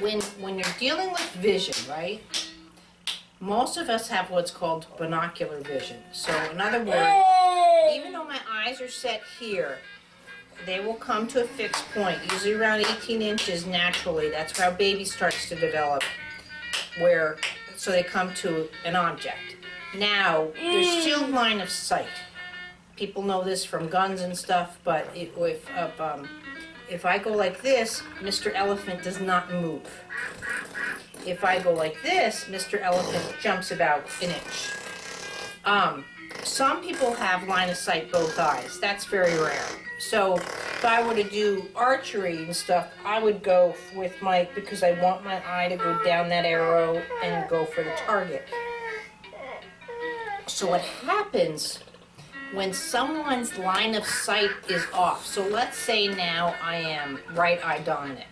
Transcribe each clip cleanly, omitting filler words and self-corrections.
when you're dealing with vision, right? Most of us have what's called binocular vision. So in other words, even though my eyes are set here, they will come to a fixed point, usually around 18 inches naturally. That's how baby starts to develop, so they come to an object. Now, there's still line of sight. People know this from guns and stuff, but if I go like this, Mr. Elephant does not move. If I go like this, Mr. Elephant jumps about an inch. Some people have line of sight both eyes. That's very rare. So if I were to do archery and stuff, I would go with because I want my eye to go down that arrow and go for the target. So what happens when someone's line of sight is off? So let's say now I am right eye dominant.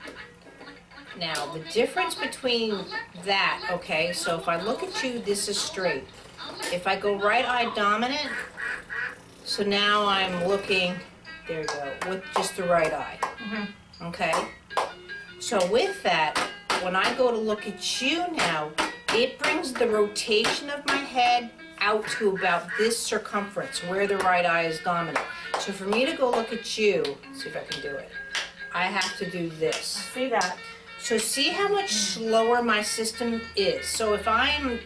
Now the difference between that, okay, so if I look at you, this is straight. If I go right eye dominant, so now I'm looking, there you go, with just the right eye. Okay? So with that, when I go to look at you now, it brings the rotation of my head out to about this circumference where the right eye is dominant. So for me to go look at you, let's see if I can do it, I have to do this. I see that. So see how much slower my system is. So if I'm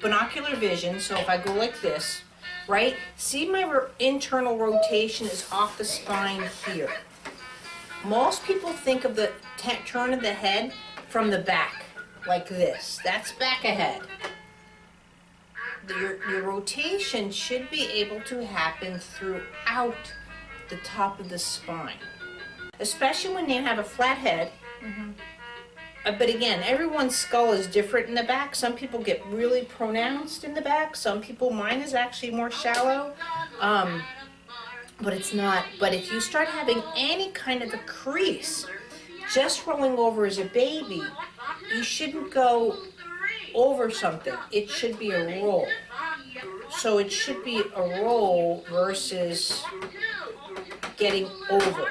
binocular vision, so if I go like this, right? See my internal rotation is off the spine here. Most people think of the turn of the head from the back, like this. That's back ahead. Your rotation should be able to happen throughout the top of the spine, especially when you have a flat head. But again, everyone's skull is different in the back. Some people get really pronounced in the back. Some people, mine is actually more shallow. But it's not. But if you start having any kind of a crease, just rolling over as a baby, you shouldn't go over something. It should be a roll. So it should be a roll versus getting over.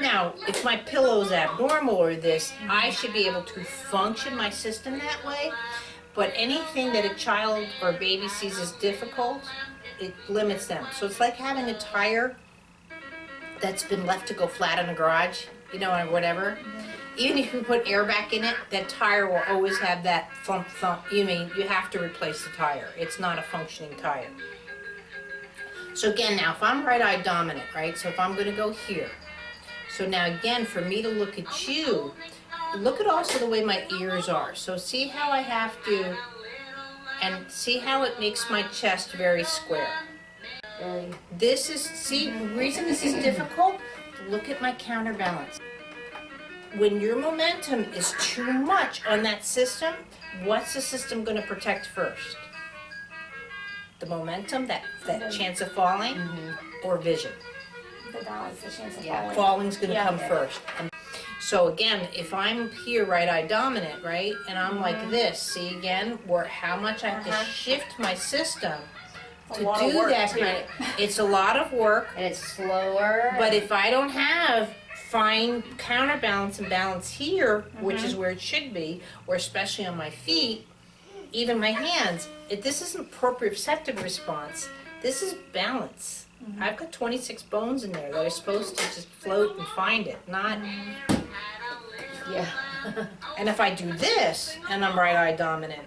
Now, if my pillow's abnormal or this, I should be able to function my system that way. But anything that a child or a baby sees as difficult, it limits them. So it's like having a tire that's been left to go flat in a garage, you know, or whatever. Even if you put air back in it, that tire will always have that thump thump. You have to replace the tire. It's not a functioning tire. So again, now if I'm right eye dominant, right? So if I'm going to go here. So now again, for me to look at you, look at also the way my ears are. So see how I have to, and see how it makes my chest very square. This is, see, the reason this is difficult, look at my counterbalance. When your momentum is too much on that system, what's the system going to protect first? The momentum, that chance of falling, or vision? The balance, the chance of Yeah, falling. falling's going to come first. So again, if I'm here right eye dominant, right, and I'm like this, see again, how much I have to shift my system to do that kind of, it's a lot of work. And it's slower. But if I don't have fine counterbalance and balance here, which is where it should be, or especially on my feet, even my hands, this isn't proprioceptive response, this is balance. I've got 26 bones in there that are supposed to just float and find it, not... Yeah. And if I do this, and I'm right eye dominant,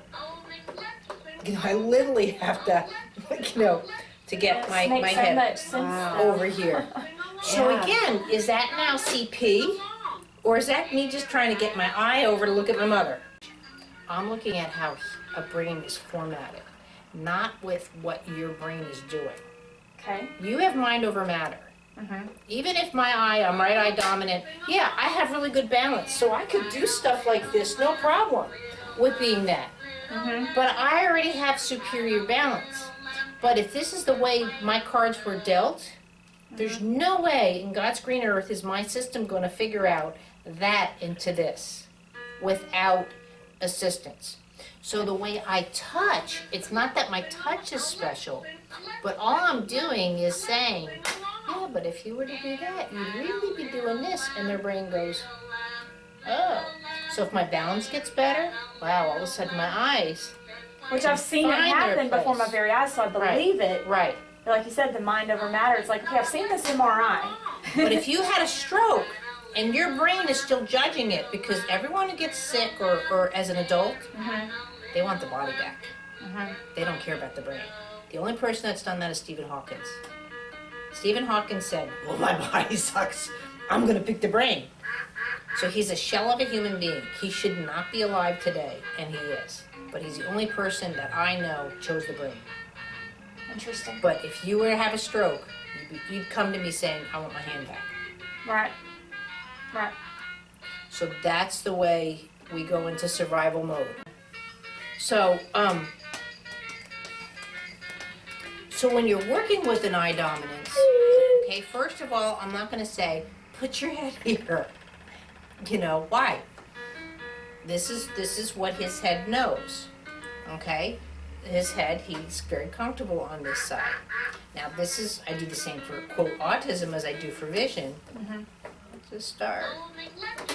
I literally have to, to get my head over here. So again, is that now CP, or is that me just trying to get my eye over to look at my mother? I'm looking at how a brain is formatted, not with what your brain is doing. Okay. You have mind over matter. Even if I'm right eye dominant, yeah, I have really good balance, so I could do stuff like this, no problem with being that. But I already have superior balance. But if this is the way my cards were dealt, there's no way in God's green earth is my system going to figure out that into this without assistance. So the way I touch, it's not that my touch is special, but all I'm doing is saying, yeah, but if you were to do that, you'd really be doing this, and their brain goes, oh. So if my balance gets better, wow, all of a sudden my eyes. Which I've seen it Find their happen before place. my very eyes, so I believe it. Right. But like you said, the mind over matter. It's like, okay, I've seen this MRI. But if you had a stroke and your brain is still judging it, because everyone who gets sick or as an adult, they want the body back. They don't care about the brain. The only person that's done that is Stephen Hawkins. Stephen Hawkins said, well, my body sucks. I'm going to pick the brain. So he's a shell of a human being. He should not be alive today, and he is. But he's the only person that I know chose the brain. Interesting. But if you were to have a stroke, you'd come to me saying, I want my hand back. Right. Right. So that's the way we go into survival mode. So, so when you're working with an eye dominance, okay, first of all, I'm not going to say, put your head here. You know, why? This is what his head knows, okay? His head, he's very comfortable on this side. Now this is, I do the same for, quote, autism as I do for vision. Let's just start.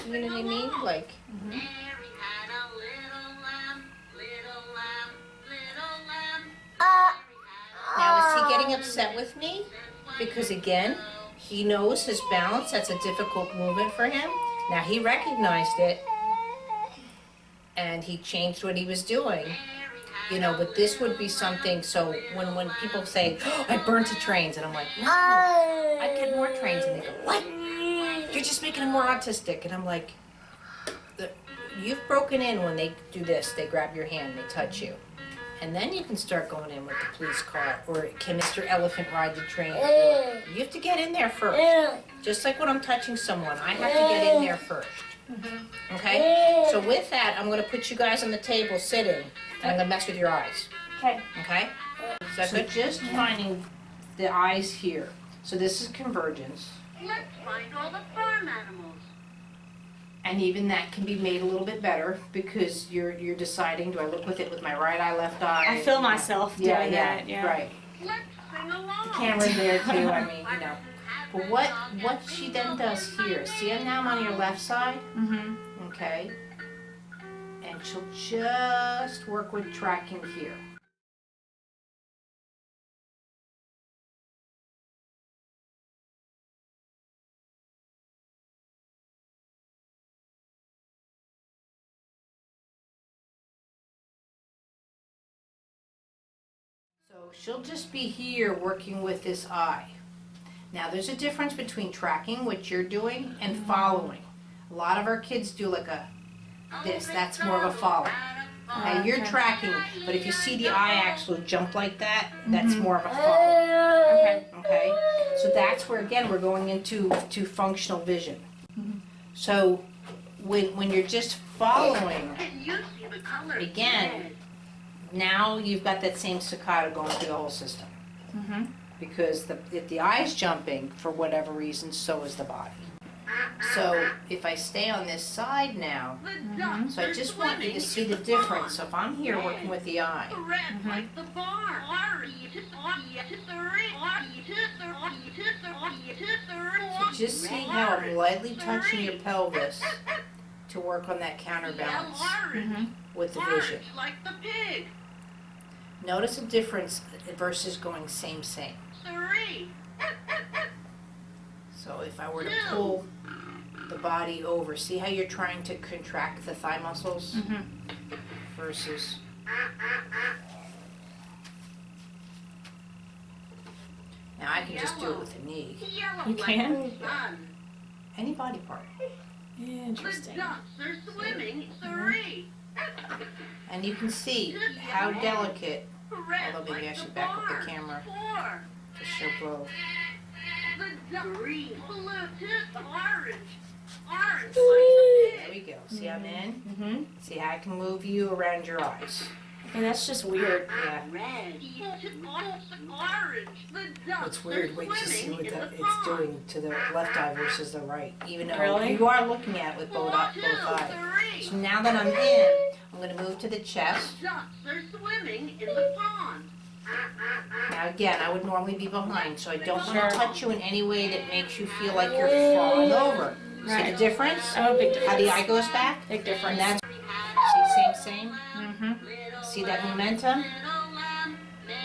You know what I mean? Like, now is he getting upset with me? Because again, he knows his balance, that's a difficult movement for him. Now he recognized it and he changed what he was doing. You know, but this would be something, so when people say, oh, I burnt the trains, and I'm like, no, I'd get more trains, and they go, what? You're just making him more autistic. And I'm like, you've broken in when they do this, they grab your hand, they touch you. And then you can start going in with the police car, or can Mr. Elephant ride the train? You have to get in there first. Just like when I'm touching someone, I have to get in there first. Okay? So with that, I'm going to put you guys on the table sitting, and I'm going to mess with your eyes. Okay. Okay? So just finding the eyes here. So this is convergence. Let's find all the farm animals. And even that can be made a little bit better because you're deciding, do I look with it with my right eye, left eye? I feel myself doing that. Yeah. Right. Let's sing along. The camera's there too, I mean, you know. But what she then does here, see now I'm on your left side? Okay. And she'll just work with tracking here. So she'll just be here working with this eye. Now there's a difference between tracking, what you're doing, and following. A lot of our kids do like this, that's more of a follow. Okay, you're tracking, but if you see the eye actually jump like that, that's more of a follow. Okay, so that's where again we're going into functional vision. So when you're just following, Can you see the color? again, now you've got that same staccato going through the whole system. Because if the eye's jumping, for whatever reason, so is the body. So if I stay on this side now, so I just want you to see the difference. So if I'm here working with the eye, Red like the barn. so just see how I'm lightly touching your pelvis to work on that counterbalance with the vision. Orange like the pig. Notice a difference versus going same. 3. So if I were to pull the body over, see how you're trying to contract the thigh muscles versus. Now I can just do it with the knee, Yellow You like can? the sun. any body part. The Interesting. ducks are swimming. 3. And you can see how delicate, Red although maybe I like should the back up the barn. camera 4. to show both. The duck green, blue, orange. Orange like the There pig. we go. See I'm in? See how I can move you around your eyes. And that's just weird. Yeah. Red, orange. The ducks It's weird. are Wait to see swimming what in the it's pond. doing to the left eye versus the right. Even though Really? you are looking at it with both 4, eyes. 2, So 3. now that I'm in, I'm going to move to the chest. Ducks are swimming in the pond. Now again, I would normally be behind, so I don't want Sure. to touch you in any way that makes you feel like you're falling over. See Right. the difference? Oh, big How the eye difference. goes back? Big And difference. that's, see, same. Mm-hmm. See that momentum?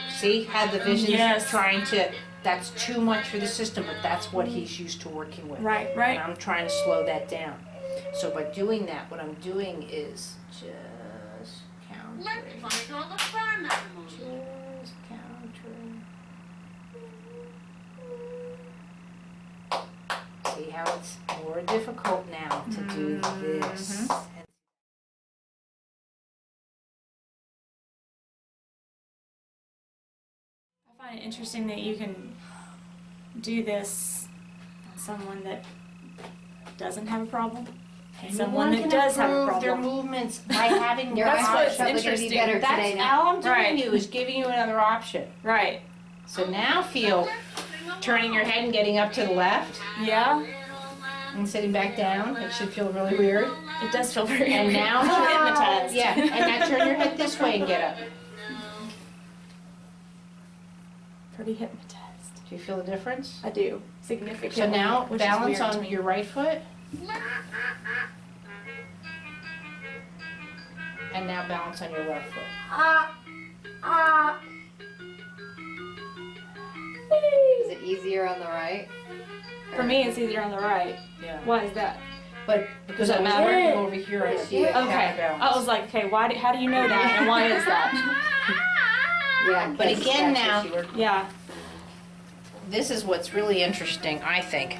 See how the vision's Yes. trying to, that's too much for the system, but that's what he's used to working with. Right, And right. I'm trying to slow that down. So by doing that, what I'm doing is just countering. Let's find all the farm animals. Just countering. See how it's more difficult now to do this. I find it interesting that you can do this on someone that doesn't have a problem. And someone that does have a improve their problem. movements by having Your more That's eyes what's are probably gonna be interesting. better That's today now. all I'm doing Right. you is giving you another option. Right. So now feel turning your head and getting up to the left Yeah. and sitting back down. It should feel really weird. It does feel very And now hypnotized. Yeah, and now turn your head this way and get up. Pretty hypnotized. Do you feel the difference? I do. Significantly. So now which is balance weird to on me. your right foot. And now balance on your left foot. Is it easier on the right? For me, it's easier on the right. Yeah. Why is that? But because Does I that was matter? working over here, I see it Okay. I was like, okay, how do you know that, and why is that? Yeah. But that's- again that's now- what you were- Yeah. This is what's really interesting, I think.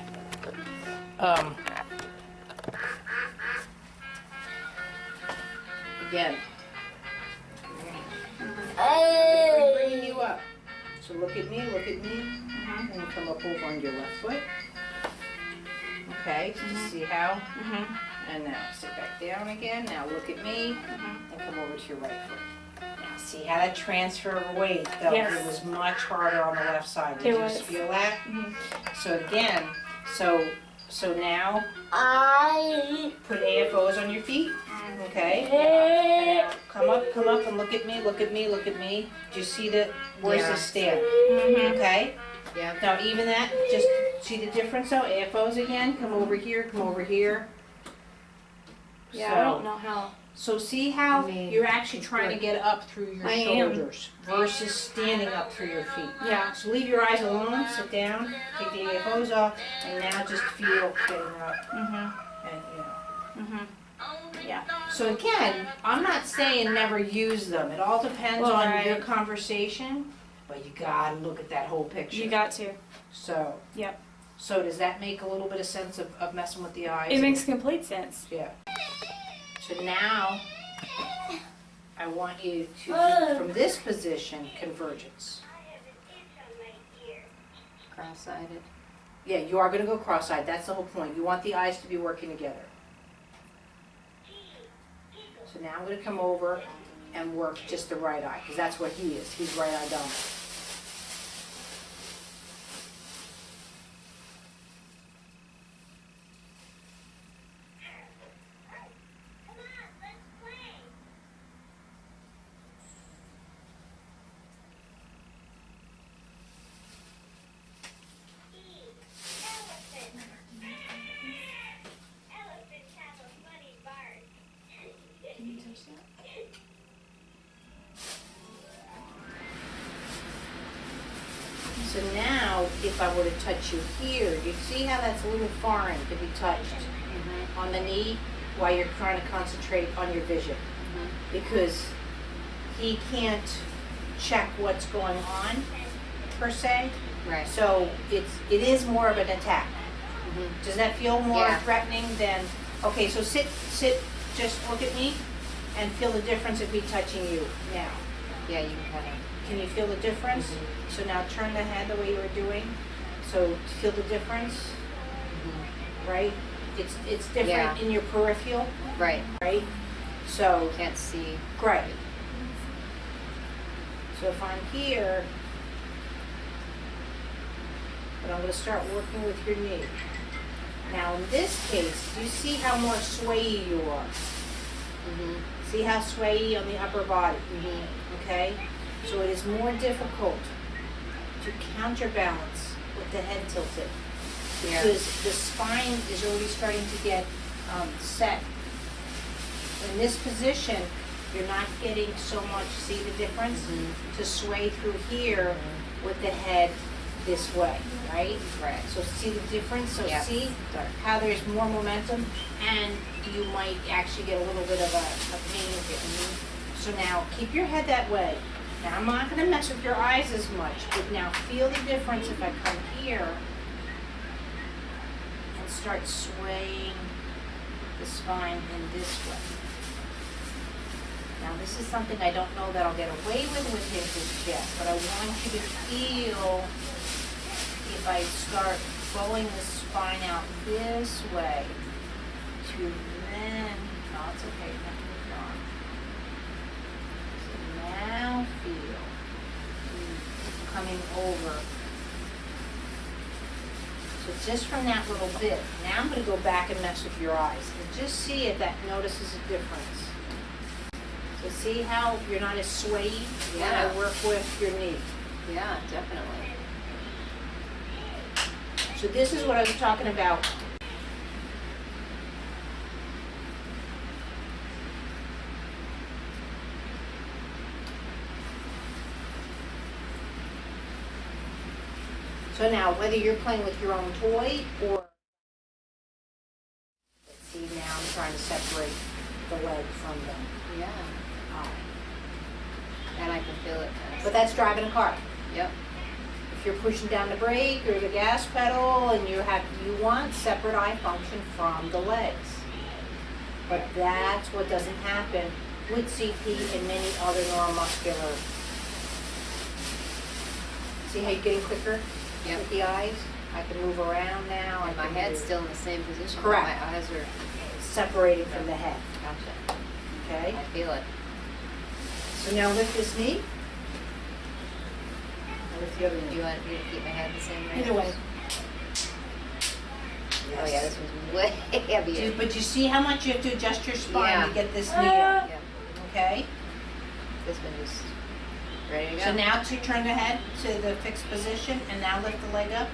Again. I'm bringing you up. So look at me, and come up over on your left foot. Okay, so just see how? And now sit back down again. Now look at me, and come over to your right foot. Now see how that transfer of weight, though? Yes. It was much harder on the left side. Did It you was. feel that? So again, so now put AFOs on your feet. Okay. And now come up and look at me, look at me, look at me. Do you see the, where's Yeah. the stand? Mm-hmm. Okay. Yeah. Now even that, just see the difference though? AFOs again, come over here, come over here. Yeah, So- I don't know how. So see how I mean, you're actually trying to get up through your I am. shoulders versus standing up through your feet. Yeah. So leave your eyes alone, sit down, take the AFOs off, and now just feel getting up Mm-hmm. and you know. Mm-hmm. Yeah. So again, I'm not saying never use them. It all depends Well, on right. your conversation, but you gotta look at that whole picture. You got to. So. Yep. So does that make a little bit of sense of messing with the eyes? It makes complete sense. Yeah. So now, I want you to, do, from this position, convergence. Cross-sided. Yeah, you are gonna go cross-eyed, that's the whole point. You want the eyes to be working together. So now I'm gonna come over and work just the right eye, because that's what he is. He's right eye dominant. So now, if I were to touch you here, you see how that's a little foreign to be touched on the knee while you're trying to concentrate on your vision. Because he can't check what's going on, per se. Right. So it is more of an attack. Does that feel more Yeah. threatening than, okay, so sit, just look at me and feel the difference of me touching you now. Yeah, you can kind of. Can you feel the difference? So now turn the head the way you were doing. So feel the difference, right? It's different Yeah. in your peripheral, Right. right? So, Can't see. great. So if I'm here, but I'm going to start working with your knee. Now in this case, do you see how more swayy you are? See how swayy on the upper body? Okay? So it is more difficult to counterbalance with the head tilted. Yeah. Because the spine is already starting to get set. In this position, you're not getting so much, see the difference? To sway through here with the head this way, right? Right. So see the difference? So Yeah. see how there's more momentum, and you might actually get a little bit of a pain here. So now keep your head that way. Now I'm not gonna mess with your eyes as much, but now feel the difference if I come here and start swaying the spine in this way. Now this is something I don't know that I'll get away with him just yet, but I want you to feel if I start flowing the spine out this way to then, no, it's okay, nothing is wrong. So now feel coming over. So just from that little bit, now I'm going to go back and mess with your eyes and just see if that notices a difference. So see how you're not as swayed when Yeah. I work with your knee. Yeah, definitely. So this is what I was talking about. So now, whether you're playing with your own toy or, let's see, now I'm trying to separate the leg from the Yeah. eye. And I can feel it kind But of. that's driving a car. Yep. If you're pushing down the brake or the gas pedal and you want separate eye function from the legs. But that's what doesn't happen with CP and many other neuromuscular. See how you're getting quicker Yep. with the eyes? I can move around now. I And my can head's move. still in the same position. but Correct. My eyes are. Separated from the head, Gotcha. okay? I feel it. So now lift this knee. And lift the other Do knee. you want me to keep my head the same way? Either way. Oh yeah, this one's way heavier. But you see how much you have to adjust your spine Yeah. to get this knee in, Yeah. okay? This one just ready to go. So now to turn the head to the fixed position and now lift the leg up.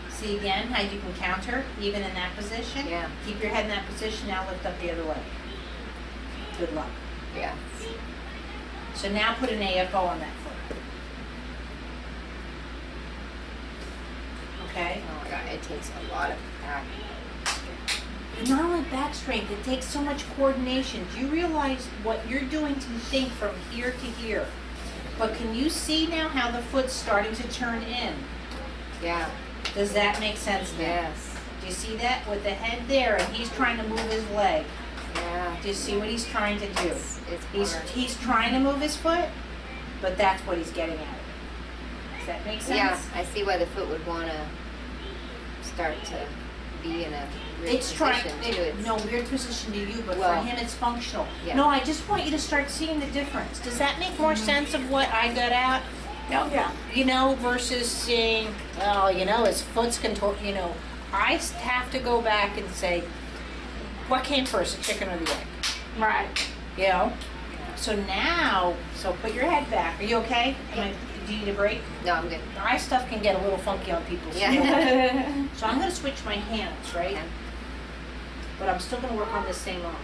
See again how you can counter even in that position? Yeah. Keep your head in that position, now lift up the other leg. Good luck. Yeah. So now put an AFO on that foot. Okay? Oh my god, it takes a lot of back. And not only back strength, it takes so much coordination. Do you realize what you're doing to think from here to here? But can you see now how the foot's starting to turn in? Yeah. Does that make sense now? Yes. Do you see that? With the head there and he's trying to move his leg. Yeah. Do you see what he's trying to do? It's hard. He's trying to move his foot, but that's what he's getting at. Does that make sense? Yeah, I see why the foot would want to start to be in a weird It's trying, position too. It's, no, weird position to you, but Well, for him it's functional. yeah. No, I just want you to start seeing the difference. Does that make more sense of what I got at? No. Yeah. You know, versus seeing, well, you know, his foot's contort, you know. I have to go back and say, what came first, the chicken or the egg? Right. You know? So now, so put your head back. Are you okay? Do you need a break? no, I'm good. Eye stuff can get a little funky on people's Yeah. skin. So I'm going to switch my hands, right? Yeah. But I'm still going to work on this same arm.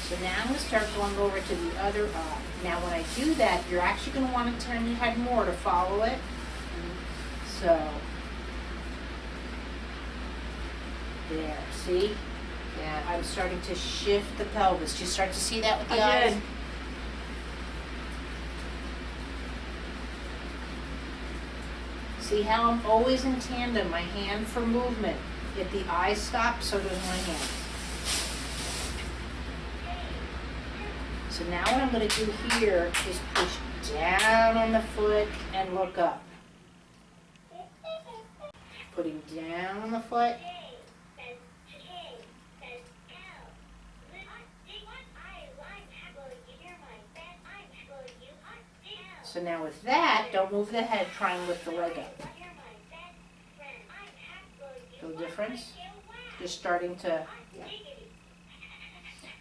So now I'm going to start going over to the other eye. Now when I do that, you're actually going to want to turn your head more to follow it. So, there, see? Yeah. I'm starting to shift the pelvis. Do you start to see that with the I eyes? did. See how I'm always in tandem, my hand for movement. If the eyes stop, so does my hand. So now what I'm going to do here is push down on the foot and look up. Putting down on the foot. So now with that, don't move the head, try and lift the leg up. Feel the difference? You're starting to...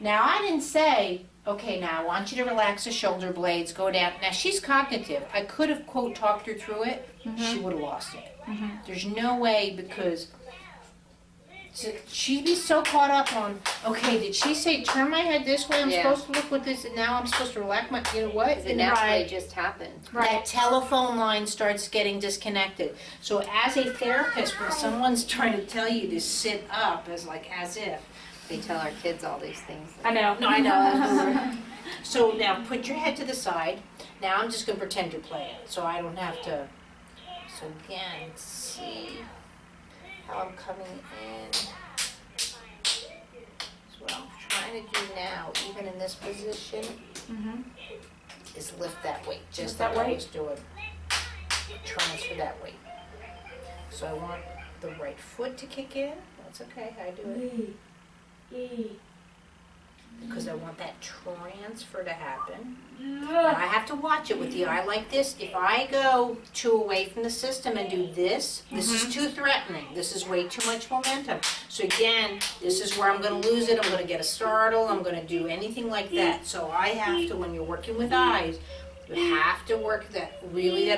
Now, I didn't say, okay, now I want you to relax the shoulder blades, go down. Now, she's cognitive. I could have, quote, talked her through it. She would have lost it. There's no way, because she'd be so caught up on, okay, did she say turn my head this way? I'm Yeah. supposed to look with this, and now I'm supposed to relax my, you know what? Because it naturally just happened. That telephone line starts getting disconnected. So as a therapist, when someone's trying to tell you to sit up, as if. We tell our kids all these things. I know. No, I know. So now put your head to the side. Now I'm just gonna pretend you're playing, so I don't have to. So again, see how I'm coming in. So what I'm trying to do now, even in this position, is lift that weight, just Lift that like I weight. was doing. Transfer that weight. So I want the right foot to kick in. That's okay, I do it. Because I want that transfer to happen. Now I have to watch it with the eye like this. If I go too away from the system and do this, this is too threatening. This is way too much momentum. So again, this is where I'm going to lose it. I'm going to get a startle. I'm going to do anything like that. So I have to, when you're working with eyes, you have to work that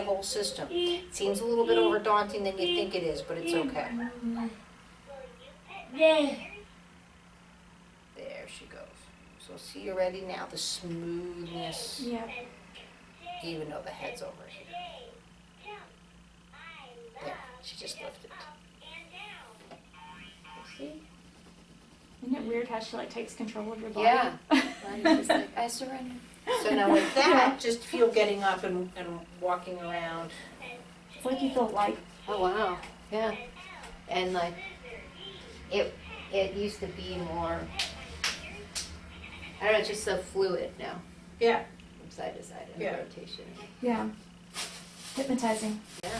whole system. It seems a little bit over daunting than you think it is, but it's okay. There she goes. So see already now the smoothness, Yeah. even though the head's over here. There, she just lifted. See? Isn't it weird how she like takes control of your body? Yeah. I'm just like, I surrender. So now with that, just feel getting up and walking around. It's like you feel light. Oh, wow. Yeah. And like, it used to be more, I don't know, it's just so fluid now. Yeah. From side to side in Yeah. rotation. Yeah. Hypnotizing. Yeah.